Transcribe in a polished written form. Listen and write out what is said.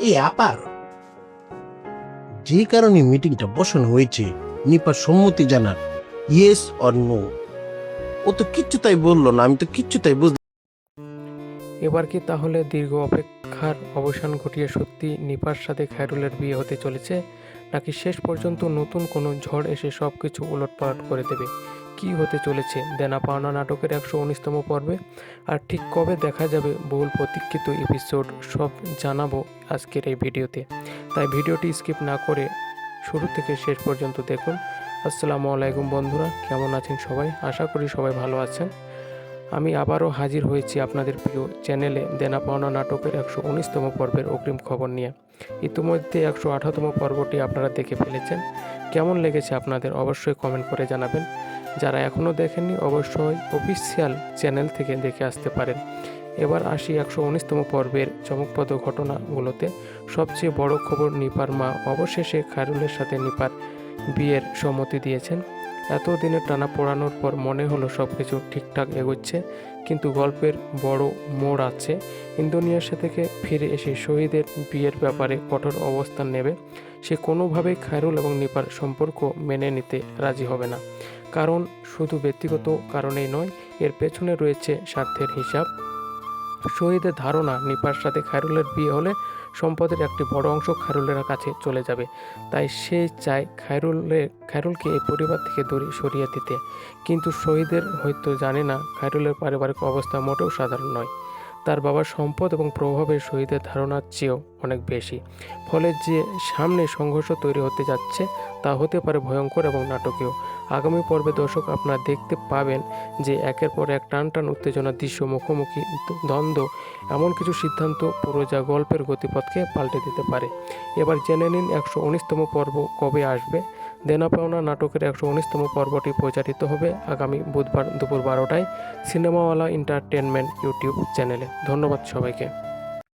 এই আপার যে কারণে মিটিংটা বসানো হয়েছে, নিপার সম্মতি জানার, ইয়েস অর নো। ও তো কিচ্ছু তাই বললো না, আমি তো কিচ্ছু তাই বুঝলাম। এবার কি তাহলে দীর্ঘ অপেক্ষার অবসান ঘটিয়ে সত্যি নিপার সাথে খায়রুলের বিয়ে হতে চলেছে, নাকি শেষ পর্যন্ত নতুন কোনো ঝড় এসে সব কিছু উলটপালট করে দেবে? কি হতে চলেছে দেনা পাওনা নাটকের ১১৯তম পর্বে, আর ঠিক কবে দেখা যাবে বহুল প্রতীক্ষিত এপিসোড, সব জানাবো আজকের এই ভিডিওতে। তাই ভিডিওটি স্কিপ না করে শুরু থেকে শেষ পর্যন্ত দেখুন। আসসালামু আলাইকুম বন্ধুরা, কেমন আছেন সবাই? আশা করি সবাই ভালো আছেন। আমি আবারও হাজির হয়েছি আপনাদের প্রিয় চ্যানেলে দেনা পাওনা নাটকের ১১৯তম পর্বের অগ্রিম খবর নিয়ে। ইতিমধ্যে ১১৮তম পর্বটি আপনারা দেখে ফেলেছেন। কেমন লেগেছে আপনাদের অবশ্যই কমেন্ট করে জানাবেন। যারা এখনও দেখেননি অবশ্যই অফিসিয়াল চ্যানেল থেকে দেখে আসতে পারেন। এবার আসি ১১৯তম পর্বের চমকপ্রদ ঘটনাগুলোতে। সবচেয়ে বড় খবর, নিপার মা অবশেষে খায়রুলের সাথে নিপার বিয়ের সম্মতি দিয়েছেন। এতদিনের টানা পোড়ানোর পর মনে হলো সব কিছু ঠিকঠাক এগোচ্ছে, কিন্তু গল্পের বড় মোড় আছে। ইন্দোনেশিয়া থেকে ফিরে এসে শহীদের বিয়ের ব্যাপারে কঠোর অবস্থান নেবে। সে কোনোভাবেই খায়রুল এবং নিপার সম্পর্ক মেনে নিতে রাজি হবে না। কারণ শুধু ব্যক্তিগত কারণেই নয়, এর পেছনে রয়েছে স্বার্থের হিসাব। শহীদের ধারণা, নিপার সাথে খায়রুলের বিয়ে হলে সম্পদের একটি বড় অংশ খায়রুলের কাছে চলে যাবে। তাই সে চায় খায়রুলকে এই পরিবার থেকে দূরে সরিয়ে দিতে। কিন্তু শহীদের হয়তো জানে না, খায়রুলের পারিবারিক অবস্থা মোটেও সাধারণ নয়। তার বাবার সম্পদ এবং প্রভাবের শহীদের ধারণার চেয়েও অনেক বেশি। ফলে যে সামনে সংঘর্ষ তৈরি হতে যাচ্ছে তা হতে পারে ভয়ঙ্কর এবং নাটকীয়। আগামী পর্বে দর্শক আপনারা দেখতে পাবেন যে একের পর এক টান টান উত্তেজনার দৃশ্য, মুখোমুখি দ্বন্দ্ব, এমন কিছু সিদ্ধান্ত পুরো যা গল্পের গতিপথকে পাল্টে দিতে পারে। এবার জেনে নিন ১১৯তম পর্ব কবে আসবে। দেনা পাওনা নাটকের ১১৯তম পর্বটি প্রচারিত হবে আগামী বুধবার দুপুর ১২টায় সিনেমাওয়ালা এন্টারটেনমেন্ট ইউটিউব চ্যানেলে। ধন্যবাদ সবাইকে।